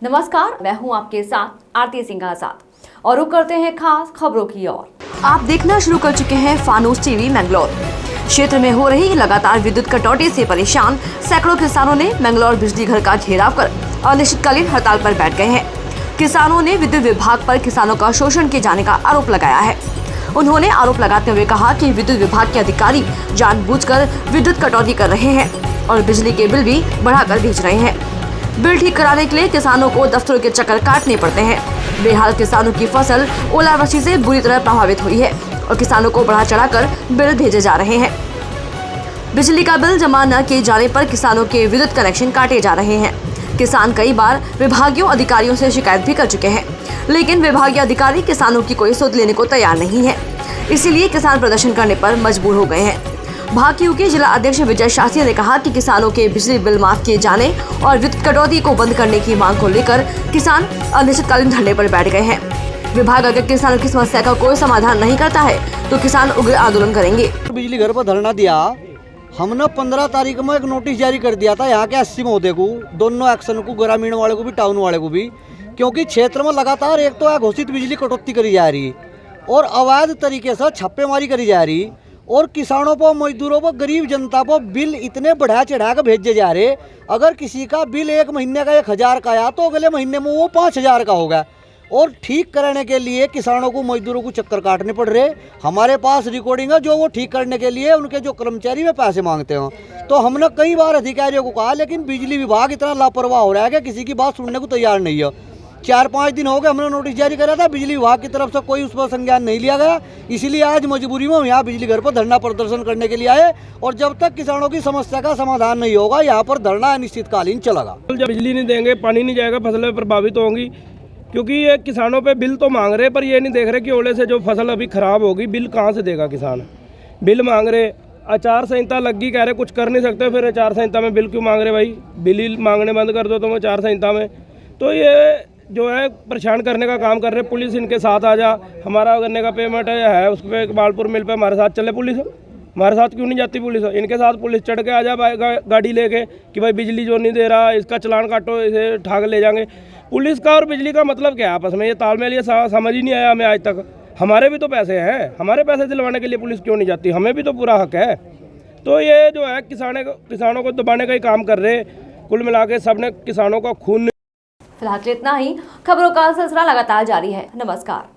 नमस्कार, मैं हूं आपके साथ आरती सिंह आजाद और रुक करते हैं खास खबरों की ओर। आप देखना शुरू कर चुके हैं फानूस टीवी मैंगलोर। क्षेत्र में हो रही लगातार विद्युत कटौती से परेशान सैकड़ों किसानों ने मैंगलोर बिजली घर का घेराव कर अनिश्चितकालीन हड़ताल पर बैठ गए हैं। किसानों ने विद्युत विभाग पर किसानों का शोषण किए जाने का आरोप लगाया है। उन्होंने आरोप लगाते हुए कहा कि विद्युत विभाग के अधिकारी जानबूझकर विद्युत कटौती कर रहे हैं और बिजली के बिल भी बढ़ाकर भेज रहे हैं। बिल ठीक कराने के लिए किसानों को दफ्तरों के चक्कर काटने पड़ते हैं। बेहाल किसानों की फसल ओलावृष्टि से बुरी तरह प्रभावित हुई है और किसानों को बढ़ा चढ़ाकर बिल भेजे जा रहे हैं। बिजली का बिल जमा न किए जाने पर किसानों के विद्युत कनेक्शन काटे जा रहे हैं। किसान कई बार विभागीय अधिकारियों से शिकायत भी कर चुके हैं, लेकिन विभागीय अधिकारी किसानों की कोई सुध लेने को तैयार नहीं है। इसीलिए किसान प्रदर्शन करने पर मजबूर हो गए हैं। भाकियू के जिला अध्यक्ष विजय शास्त्री ने कहा कि किसानों के बिजली बिल माफ किए जाने और विद्युत कटौती को बंद करने की मांग को लेकर किसान अनिश्चितकालीन धरने पर बैठ गए हैं। विभाग अगर किसानों की समस्या का कोई समाधान नहीं करता है तो किसान उग्र आंदोलन करेंगे। बिजली घर पर धरना दिया हमने 15 तारीख में एक नोटिस जारी कर दिया था यहाँ के 80 महोदय को, दोनों एक्शन को, ग्रामीण वाले को भी, टाउन वाले को भी, क्योंकि क्षेत्र में लगातार एक तो अघोषित बिजली कटौती करी जा रही और अवैध तरीके से छापेमारी करी जा रही और किसानों पर, मजदूरों पर, गरीब जनता पर बिल इतने बढ़ा चढ़ा कर भेजे जा रहे। अगर किसी का बिल एक महीने का 1000 का आया तो अगले महीने में वो 5000 का होगा और ठीक करने के लिए किसानों को, मजदूरों को चक्कर काटने पड़ रहे। हमारे पास रिकॉर्डिंग है जो वो ठीक करने के लिए उनके जो कर्मचारी में पैसे मांगते हैं। तो हमने कई बार अधिकारियों को कहा, लेकिन बिजली विभाग इतना लापरवाह हो रहा है कि किसी की बात सुनने को तैयार नहीं है। 4-5 दिन हो गए हमने नोटिस जारी करा था, बिजली विभाग की तरफ से कोई उस पर संज्ञान नहीं लिया गया। इसीलिए आज मजबूरी में हम यहाँ बिजली घर पर धरना प्रदर्शन करने के लिए आए और जब तक किसानों की समस्या का समाधान नहीं होगा यहाँ पर धरना अनिश्चितकालीन चलेगा। जब बिजली नहीं देंगे, पानी नहीं जाएगा, फसलें प्रभावित होंगी, क्योंकि ये किसानों पे बिल तो मांग रहे पर ये नहीं देख रहे कि ओले से जो फसल अभी खराब होगी बिल कहाँ से देगा किसान। बिल मांग रहे, आचार संहिता लग गई, कह रहे कुछ कर नहीं सकते, फिर आचार संहिता में बिल क्यों मांग रहे भाई? बिल मांगने बंद कर दो तुम आचार संहिता में। तो ये जो है परेशान करने का काम कर रहे। पुलिस इनके साथ आ जा, हमारा गन्ने का पेमेंट है उस पर बालपुर मिल पे हमारे साथ चले पुलिस, हमारे साथ क्यों नहीं जाती पुलिस? इनके साथ पुलिस चढ़ के आ जा गाड़ी लेके कि भाई बिजली जो नहीं दे रहा इसका चालान काटो, इसे ठाक ले जाएंगे। पुलिस का और बिजली का मतलब क्या है आपस में? ये तालमेल ये समझ ही नहीं आया हमें आज तक। हमारे भी तो पैसे हैं, हमारे पैसे दिलवाने के लिए पुलिस क्यों नहीं जाती? हमें भी तो पूरा हक है। तो ये जो है किसानों को दबाने का ही काम कर रहे। कुल मिला के सबने किसानों का खून। फिलहाल इतना ही। खबरों का सिलसिला लगातार जारी है। नमस्कार।